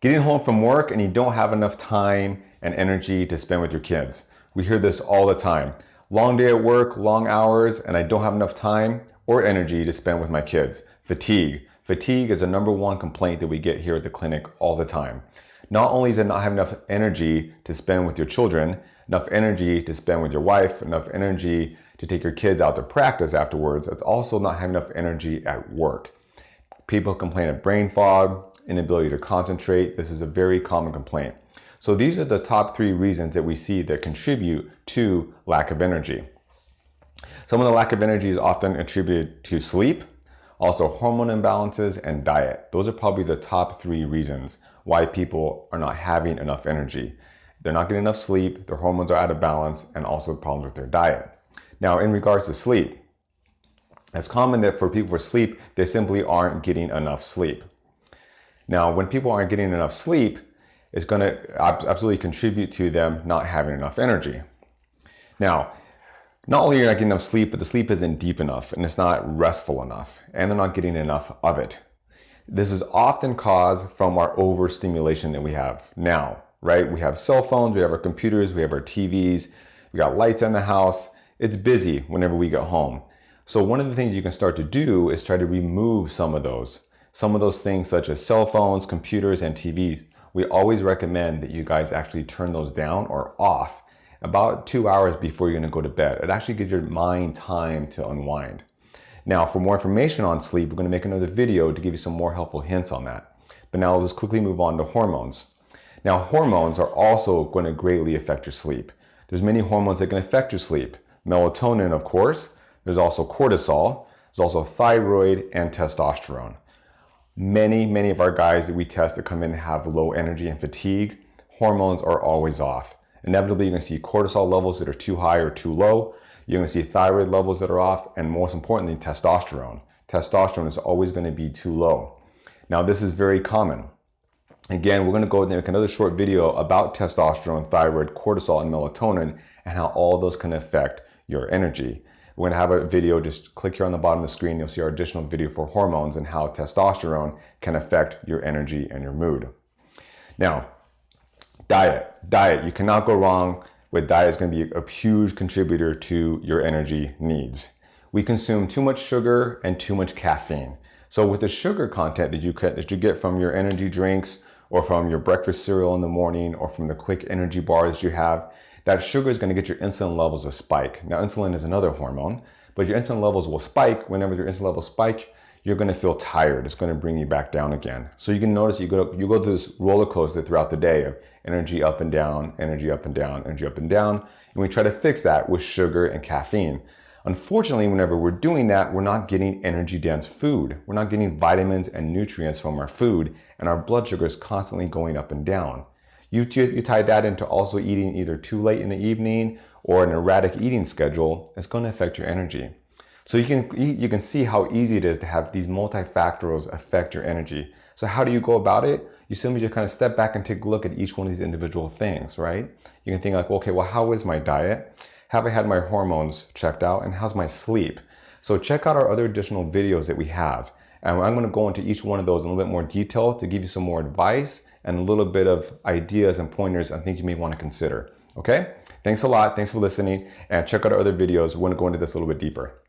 Getting home from work and you don't have enough time and energy to spend with your kids. We hear this all the time. Long day at work, long hours, and I don't have enough time or energy to spend with my kids. Fatigue. Fatigue is the #1 complaint that we get here at the clinic all the time. Not only is it not having enough energy to spend with your children, enough energy to spend with your wife, enough energy to take your kids out to practice afterwards, it's also not having enough energy at work. People complain of brain fog, inability to concentrate. This is a very common complaint. So these are the top 3 reasons that we see that contribute to lack of energy. Some of the lack of energy is often attributed to sleep, also hormone imbalances, and diet. Those are probably the top 3 reasons why people are not having enough energy. They're not getting enough sleep, their hormones are out of balance, and also problems with their diet. Now, in regards to sleep, it's common that for people for sleep, they simply aren't getting enough sleep. Now, when people aren't getting enough sleep, it's going to absolutely contribute to them not having enough energy. Now, not only are you not getting enough sleep, but the sleep isn't deep enough and it's not restful enough, and they're not getting enough of it. This is often caused from our overstimulation that we have now, right? We have cell phones, we have our computers, we have our TVs, we got lights in the house. It's busy whenever we get home. So one of the things you can start to do is try to remove some of those things such as cell phones, computers, and TVs. We always recommend that you guys actually turn those down or off about 2 hours before you're going to go to bed. It actually gives your mind time to unwind. Now, for more information on sleep, we're going to make another video to give you some more helpful hints on that. But now let's quickly move on to hormones. Now, hormones are also going to greatly affect your sleep. There's many hormones that can affect your sleep. Melatonin, of course. There's also cortisol. There's also thyroid and testosterone. Many of our guys that we test that come in have low energy and fatigue. Hormones are always off. Inevitably, you're going to see cortisol levels that are too high or too low. You're going to see thyroid levels that are off, and most importantly, testosterone. Testosterone is always going to be too low. Now, this is very common. Again, we're going to go and make another short video about testosterone, thyroid, cortisol, and melatonin, and how all those can affect your energy. We're going to have a video, just click here on the bottom of the screen, you'll see our additional video for hormones and how testosterone can affect your energy and your mood. Now, diet. You cannot go wrong with diet. It's going to be a huge contributor to your energy needs. We consume too much sugar and too much caffeine. So with the sugar content that you get from your energy drinks or from your breakfast cereal in the morning or from the quick energy bars you have, that sugar is going to get your insulin levels to spike. Now, insulin is another hormone, but your insulin levels will spike. Whenever your insulin levels spike, you're going to feel tired. It's going to bring you back down again. So you can notice you go through this roller coaster throughout the day of energy up and down, energy up and down, energy up and down. And we try to fix that with sugar and caffeine. Unfortunately, whenever we're doing that, we're not getting energy-dense food. We're not getting vitamins and nutrients from our food, and our blood sugar is constantly going up and down. You tie that into also eating either too late in the evening or an erratic eating schedule, it's going to affect your energy. So you can see how easy it is to have these multifactors affect your energy. So how do you go about it? You simply just kind of step back and take a look at each one of these individual things, right? You can think like, okay, well, how is my diet? Have I had my hormones checked out? And how's my sleep? So check out our other additional videos that we have. And I'm going to go into each one of those in a little bit more detail to give you some more advice and a little bit of ideas and pointers and things you may want to consider. Okay? Thanks a lot. Thanks for listening. And check out our other videos. We're going to go into this a little bit deeper.